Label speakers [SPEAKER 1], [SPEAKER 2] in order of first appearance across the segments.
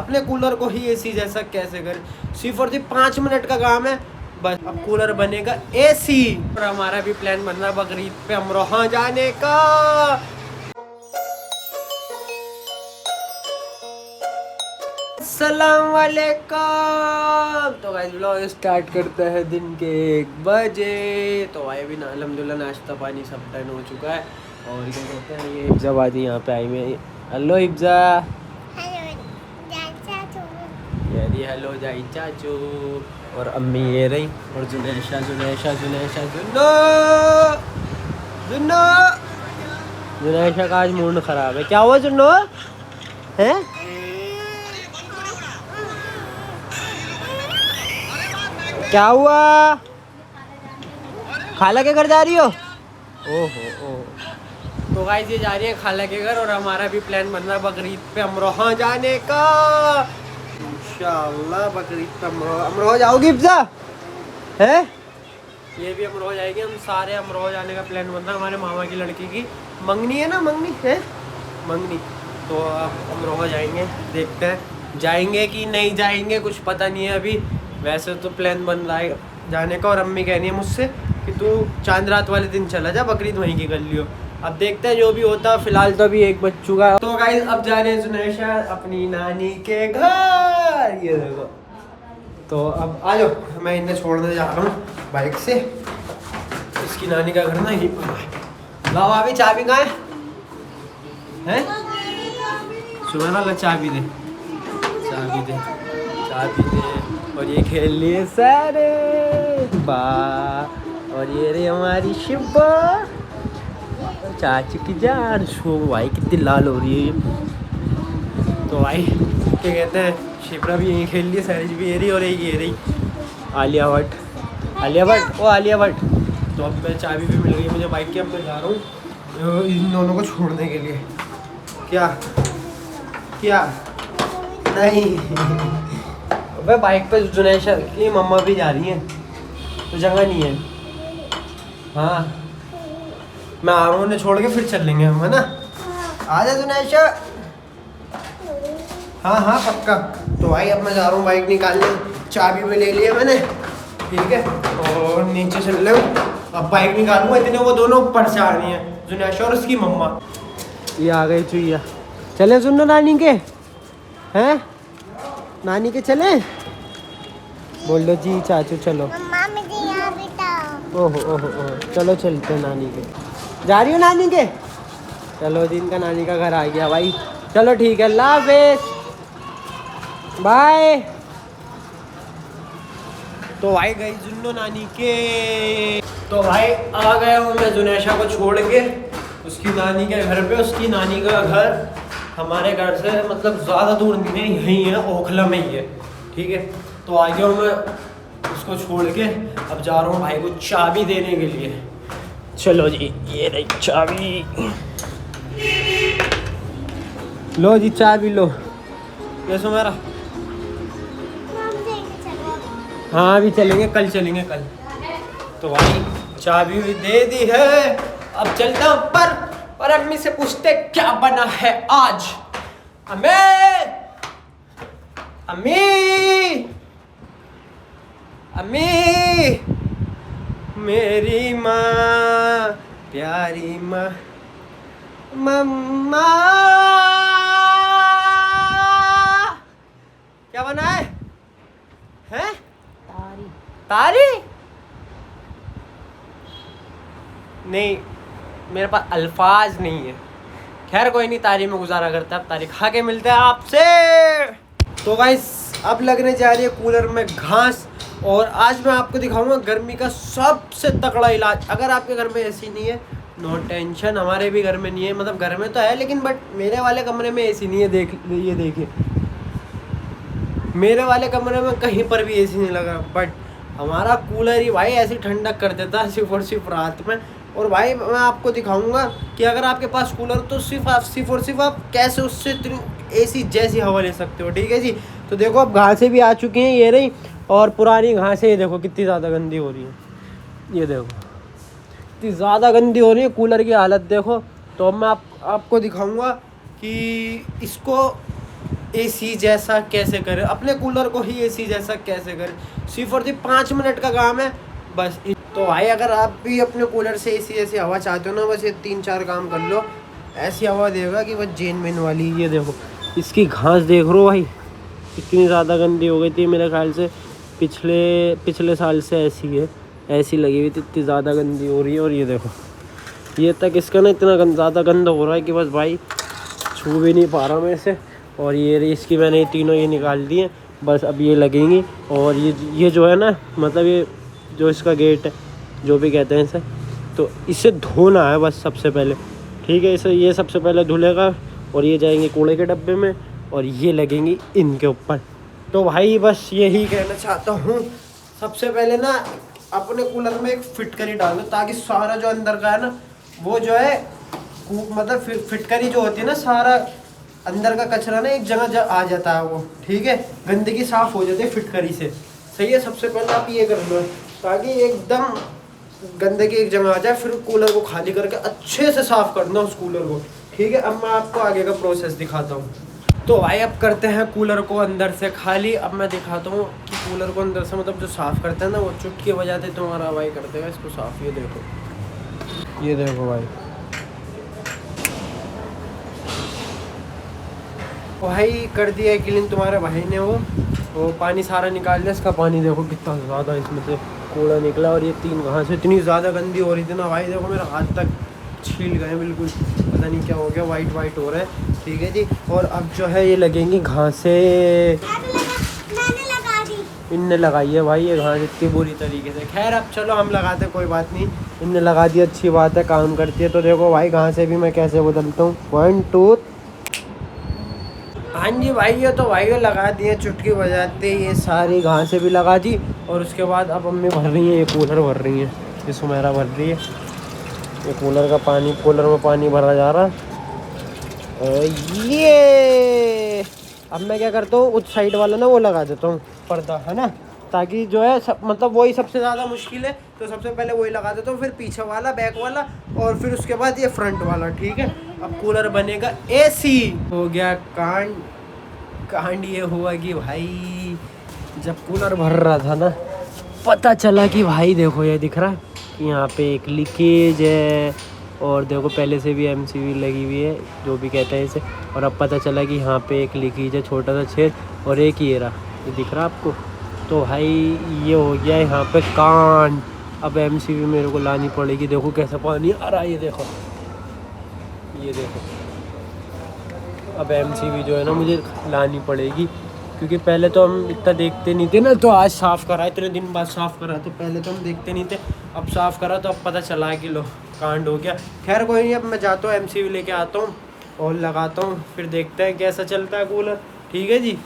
[SPEAKER 1] अपने कूलर को ही एसी जैसा कैसे करें। सिर्फ और सिर्फ 5 मिनट का काम है बस, अब कूलर बनेगा एसी। और हमारा भी प्लान बन रहा है बकरीद पे अमरोहा जाने का। अस्सलाम वालेकुम। तो गाइस व्लॉग स्टार्ट करते हैं दिन के 1 बजे। तो भाई भी ना अल्हम्दुलिल्लाह नाश्ता पानी सब डन हो चुका है। और क्या कहते हैं ये इब्जा बाजी यहाँ पे आई हुई है। हेलो इब्जा। हेलो जाई चाचू। और अम्मी ये रही और जुनैशा जुनैशा जुनैशा जुन्नो जुन्नो। जुनैशा का आज मूड खराब है। क्या हुआ जुन्नो हैं? क्या हुआ? खाला के घर जा रही हो? ओहो। तो गाइस ये जा रही है खाला के घर और हमारा भी प्लान बन रहा है बकरीद पे अमरोहा जाने का। इंशाअल्लाह बकरीद पे अमरोहा जाओगी इब्जा है? ये भी अमरोहा जाएगी। हम सारे अमरोहा जाने का प्लान बन रहा है। हमारे मामा की लड़की की मंगनी है ना, मंगनी है मंगनी। तो अब अमरोहा जाएंगे, देखते हैं जाएंगे कि नहीं जाएंगे, कुछ पता नहीं है अभी। वैसे तो प्लान बन रहा है जाने का और अम्मी कह रही है मुझसे कि तू चांद रात वाले दिन चला जा, बकरीद वहीं की कर लियो। अब देखते हैं जो भी होता है। फिलहाल तो अभी 1 बज चुका है। तो गाइस अब जा रहे हैं जुनैशा अपनी नानी के घर। ये देखो। तो अब आ जाओ, मैं इन्हें छोड़ने जा रहा हूँ बाइक से। इसकी नानी का घर ना यहीं पर। लाओ अभी चाबी कहाँ है? सुबह ना चाबी दे, चाबी दे, चाबी दे। और ये खेल लिए सारे बा। और ये रे हमारी शिब्बा चाची की जान। शो भाई कितनी लाल हो रही है ये। तो भाई क्या कहते हैं शिप्रा भी यहीं खेल रही है, सैरिज भी ये रही और ये रही आलिया भट्ट। आलिया भट्ट, ओ आलिया भट्ट। तो अब मैं चाबी भी मिल गई मुझे बाइक की। अब मैं जा रहा हूँ इन दोनों को छोड़ने के लिए। क्या क्या नहीं अबे बाइक पे जुनैशा की मम्मा भी जा रही हैं तो जगह नहीं है। हाँ मैं आ रहा हूँ, उन्हें छोड़ के फिर चल लेंगे हम, है ना? आ जा जुनैशा। हाँ पक्का। तो भाई अब मैं जा रहा हूँ बाइक निकालने। चाबी भी ले लिया मैंने, ठीक है। और नीचे चल रहे हो। अब बाइक निकालूंगा, इतने वो दोनों ऊपर से आ रही हैं, जुनैशा और उसकी मम्मा। ये आ गई चुईया। चले सुनो नानी के, हैं नानी के चले? बोलो जी चाचू चलो। ओहो चलो चलते हैं नानी के। जा रही हो नानी के? चलो जी इनका नानी का घर आ गया भाई। चलो ठीक है, अल्लाह हाफिज़, बाय। तो भाई गई जुन्नो नानी के। तो भाई आ गया हूँ मैं जुनैशा को छोड़ के उसकी नानी के घर पे। उसकी नानी का घर हमारे घर से मतलब ज़्यादा दूर नहीं है, यहीं है, ओखला में ही है, ठीक है। तो आ गया हूँ मैं उसको छोड़ के। अब जा रहा हूँ भाई को चाबी देने के लिए। चलो जी ये रही चाबी। लो जी चाबी लो। कैसो मेरा? हाँ अभी चलेंगे, कल चलेंगे कल। तो भाई चाबी भी दे दी है। अब चलता हूँ पर अम्मी से पूछते क्या बना है आज। अम्मी अम्मी अम्मी मेरी माँ प्यारी माँ मम्मा। क्या बना है? हैं? तारी नहीं, मेरे पास अल्फाज नहीं है। खैर कोई नहीं, तारी में गुजारा करता है। अब तारी खा के मिलते हैं आपसे। तो गाइस अब लगने जा रही है कूलर में घास। और आज मैं आपको दिखाऊंगा गर्मी का सबसे तगड़ा इलाज। अगर आपके घर में एसी नहीं है नो टेंशन, हमारे भी घर में नहीं है। मतलब घर में तो है लेकिन बट मेरे वाले कमरे में एसी नहीं है। ये देखिए मेरे वाले कमरे में कहीं पर भी एसी नहीं लगा। बट हमारा कूलर ही भाई ऐसी ठंडक कर देता है सिर्फ और सिर्फ रात में। और भाई मैं आपको दिखाऊंगा कि अगर आपके पास कूलर तो सिर्फ और सिर्फ आप कैसे उससे एसी जैसी हवा ले सकते हो, ठीक है जी। तो देखो अब घासें भी आ चुकी हैं, ये रही। और पुरानी घासें ये देखो कितनी ज़्यादा गंदी हो रही है। ये देखो इतनी ज़्यादा गंदी हो रही है, कूलर की हालत देखो। तो अब मैं आपको दिखाऊंगा कि इसको एसी जैसा कैसे करें, अपने कूलर को ही एसी जैसा कैसे करें। सिर्फ और सिर्फ 5 मिनट का काम है बस। तो भाई अगर आप भी अपने कूलर से एसी जैसी हवा चाहते हो ना, बस ये 3-4 काम कर लो, ऐसी हवा देगा कि बस जेन मेन वाली। ये देखो इसकी घास देख रो भाई, इतनी ज़्यादा गंदी हो गई थी मेरे ख्याल से पिछले साल से ऐसी लगी हुई थी, इतनी ज़्यादा गंदी हो रही है। और ये देखो ये तक इसका ना इतना ज़्यादा गंदा हो रहा है कि बस भाई छू भी नहीं पा रहा मैं इसे। और ये इसकी मैंने तीनों ये निकाल दिए, बस अब ये लगेंगी। और ये जो है ना, मतलब ये जो इसका गेट है, जो भी कहते हैं इसे, तो इसे धोना है बस सबसे पहले, ठीक है। इसे ये सबसे पहले धुलेगा और ये जाएंगे कूड़े के डब्बे में और ये लगेंगी इनके ऊपर। तो भाई बस यही कहना चाहता हूँ, सबसे पहले ना अपने कूलर में एक फिटकरी डाल दो, ताकि सारा जो अंदर का है ना वो जो है मतलब फिटकरी जो होती है ना, सारा अंदर का कचरा ना एक जगह आ जाता है वो, ठीक है। गंदगी साफ़ हो जाती है फिटकरी से, सही है। सबसे पहले आप ये कर लो ताकि एकदम गंदगी एक जगह आ जाए, फिर कूलर को खाली करके अच्छे से साफ़ करना उस कूलर को, ठीक है। अब मैं आपको आगे का प्रोसेस दिखाता हूँ। तो भाई अब करते हैं कूलर को अंदर से खाली। अब मैं दिखाता हूँ कि कूलर को अंदर से मतलब जो साफ़ करते हैं ना, वो चुटकी बजाते तुम्हारा भाई करते हैं इसको साफ़। ये देखो भाई, भाई कर दिया है क्लीन तुम्हारे भाई ने। वो पानी सारा निकाल दिया, इसका पानी देखो कितना ज़्यादा इसमें से कूड़ा निकला। और ये 3 घास इतनी ज़्यादा गंदी हो रही थी ना भाई, देखो मेरा हाथ तक छील गए बिल्कुल, पता नहीं क्या हो गया, वाइट हो रहा है, ठीक है जी। और अब जो है ये लगेंगी घासें, इनने लगाई है भाई ये घास इतनी बुरी तरीके से। खैर अब चलो हम लगाते, कोई बात नहीं, इनने लगा दी, अच्छी बात है, काम करती है। तो देखो भाई घासें भी मैं कैसे बदलता हूँ, 1 2। हाँ जी भाई, ये तो भाई लगा दिए, चुटकी बजाते ये सारी घासें भी लगा दी। और उसके बाद अब अम्मी भर रही है, ये कूलर भर रही है, ये सुमेरा भर रही है, ये कूलर का पानी, कूलर में पानी भरा जा रहा है। ये अब मैं क्या करता हूँ, उस साइड वाला ना वो लगा देता हूँ पर्दा, है ना, ताकि जो है मतलब वही सबसे ज़्यादा मुश्किल है, तो सबसे पहले वही लगा देता हूँ, फिर पीछे वाला, बैक वाला, और फिर उसके बाद ये फ्रंट वाला, ठीक है। अब कूलर बनेगा एसी। हो गया कांड ये हुआ कि भाई जब कूलर भर रहा था ना, पता चला कि भाई देखो ये दिख रहा है कि यहाँ पे एक लीकेज है, और देखो पहले से भी MCV लगी हुई है, जो भी कहते हैं इसे। और अब पता चला कि यहाँ पे एक लीकेज है, छोटा सा छेद, और एक ये रहा, ये दिख रहा आपको। तो भाई ये हो गया यहाँ पे कांड। अब MCV मेरे को लानी पड़ेगी, देखो कैसा पानी आ रहा है, ये देखो अब MCV जो है ना मुझे लानी पड़ेगी, क्योंकि पहले तो हम इतना देखते नहीं थे ना, तो आज साफ़ करा, इतने दिन बाद साफ़ करा, तो पहले तो हम देखते नहीं थे, अब साफ़ करा तो अब पता चला कि लो कांड हो गया। खैर कोई नहीं, अब मैं जाता हूँ MCV लेके आता हूँ और लगाता हूँ, फिर देखते हैं कैसा चलता है कूलर, ठीक है जी।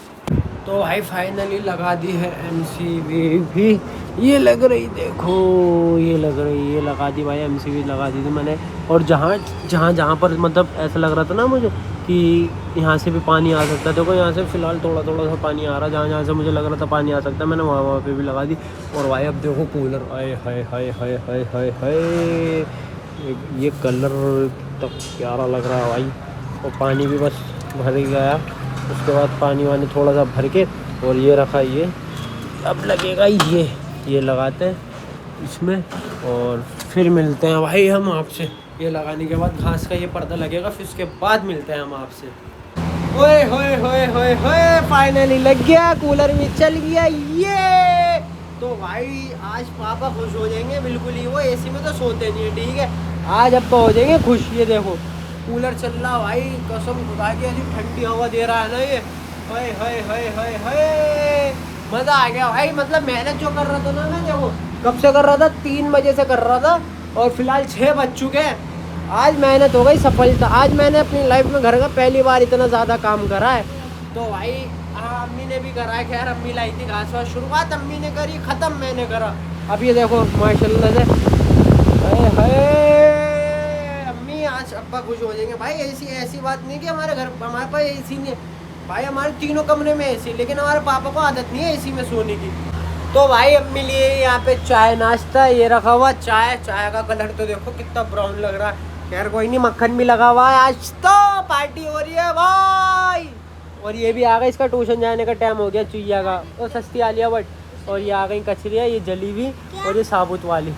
[SPEAKER 1] तो भाई फाइनली लगा दी है MCV भी, ये लग रही, देखो ये लग रही, ये लगा दी भाई, MCV लगा दी थी मैंने। और जहाँ पर मतलब ऐसा लग रहा था ना मुझे कि यहाँ से भी पानी आ सकता है, देखो यहाँ से फ़िलहाल थोड़ा सा पानी आ रहा है, जहाँ से मुझे लग रहा था पानी आ सकता है, मैंने वहाँ पे भी लगा दी। और भाई अब देखो कूलर, आए हाय हाय हाय हाय हाय हाय, ये कलर तो प्यारा लग रहा है भाई। और पानी भी बस भर ही गया, उसके बाद पानी वानी थोड़ा सा भर के, और ये रखा, ये अब लगेगा, ये लगाते हैं इसमें, और फिर मिलते हैं भाई हम आपसे। ये लगाने के बाद घास का ये पर्दा लगेगा, फिर उसके बाद मिलते हैं हम आपसे। ओए होए होए होए होए, फाइनली लग गया, कूलर भी चल गया ये। तो भाई आज पापा खुश हो जाएंगे बिल्कुल ही, वो AC में तो सोते नहीं है, ठीक है। आज अब तो हो जाएंगे खुश। ये देखो कूलर चल रहा भाई, कसम खुदा की ऐसी ठंडी हवा दे रहा है ना ये, हाय हाय हाय हाय हाय, मज़ा आ गया भाई। मतलब मेहनत जो कर रहा था ना मैं, देखो कब से कर रहा था, 3 बजे से कर रहा था, और फिलहाल 6 बज चुके हैं। आज मेहनत हो गई सफलता, आज मैंने अपनी लाइफ में घर का पहली बार इतना ज़्यादा काम करा है। तो भाई हाँ, अम्मी ने भी करा है, खैर अम्मी लाई थी घास वास, शुरुआत अम्मी ने करी, ख़त्म मैंने करा। अब ये देखो माशाल्लाह से, अम्मी आज अब्बा खुश हो जाएंगे भाई। ऐसी बात नहीं कि हमारे घर, हमारे पास AC नहीं है भाई, हमारे तीनों कमरे में AC, लेकिन हमारे पापा को आदत नहीं है AC में सोने की। तो भाई अम्मी लिए यहाँ पे चाय नाश्ता, ये रखा हुआ चाय का कलर तो देखो कितना ब्राउन लग रहा है। खैर कोई नहीं, मक्खन भी लगा हुआ है, आज तो पार्टी हो रही है भाई। और ये भी आ गया, इसका ट्यूशन जाने का टाइम हो गया चुईया का। और सस्ती आलिया भट्ट। और ये आ गई कचरिया, ये जली हुई और ये साबुत वाली।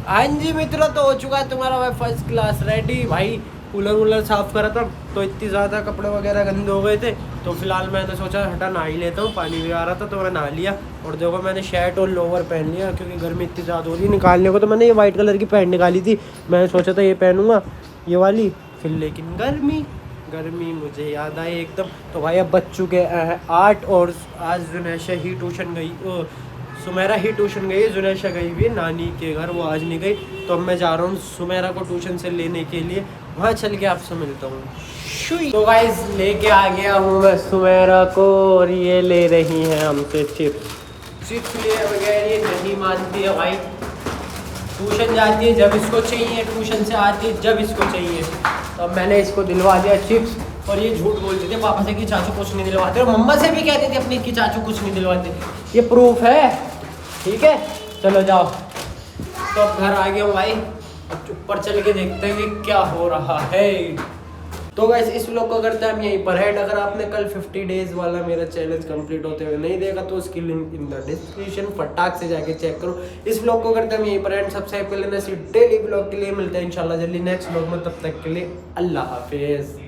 [SPEAKER 1] हाँ जी मित्रों, तो हो चुका है तुम्हारा भाई फर्स्ट क्लास रेडी। भाई कूलर वूलर साफ़ करा था तो इतनी ज़्यादा कपड़े वगैरह गंदे हो गए थे, तो फिलहाल मैंने सोचा हटा नहा ही लेता हूँ। पानी भी आ रहा था तो मैंने नहा लिया। और देखो मैंने शर्ट और लोवर पहन लिया क्योंकि गर्मी इतनी ज़्यादा हो रही है निकालने को। तो मैंने ये वाइट कलर की पैंट निकाली थी, मैंने सोचा था ये पहनूंगा ये वाली, फिर लेकिन गर्मी मुझे याद आई एकदम। तो भाई अब बज चुके हैं 8 और आज जुनैशा ही ट्यूशन गई, सुमेरा ही ट्यूशन गई, जुनैशा गई हुई नानी के घर, वो आज नहीं गई। तो अब मैं जा रहा हूँ सुमेरा को ट्यूशन से लेने के लिए, वहाँ चल के आपसे मिलता हूँ। तो गाइस लेके आ गया हूँ मैं सुमेरा को, और ये ले रही हैं हमसे चिप्स लिए बगैर ये नहीं मानती है भाई। ट्यूशन जाती है जब इसको चाहिए, ट्यूशन से आती है जब इसको चाहिए। तो अब मैंने इसको दिलवा दिया चिप्स, और ये झूठ बोलते थे पापा से कि चाचू कुछ नहीं दिलवाते, और मम्मा से भी कहते थे अपनी कि चाचू कुछ नहीं दिलवाते। ये प्रूफ है, ठीक है चलो जाओ। तो अब घर आ गया हूँ भाई, ऊपर चल के देखते हैं कि क्या हो रहा है। तो वैसे इस व्लॉग को करते हैं हम यहीं पर है। अगर आपने कल 50 डेज वाला मेरा चैलेंज कंप्लीट होते हुए नहीं देखा तो उसकी लिंक इन द डिस्क्रिप्शन, फटाक से जाके चेक करो। इस व्लॉग को करते हैं हम यहीं पर एंड। सब्सक्राइब कर लेना डेली व्लॉग के लिए। मिलते हैं इंशाल्लाह जल्दी नेक्स्ट व्लॉग में, तब तक के लिए अल्लाह हाफिज़।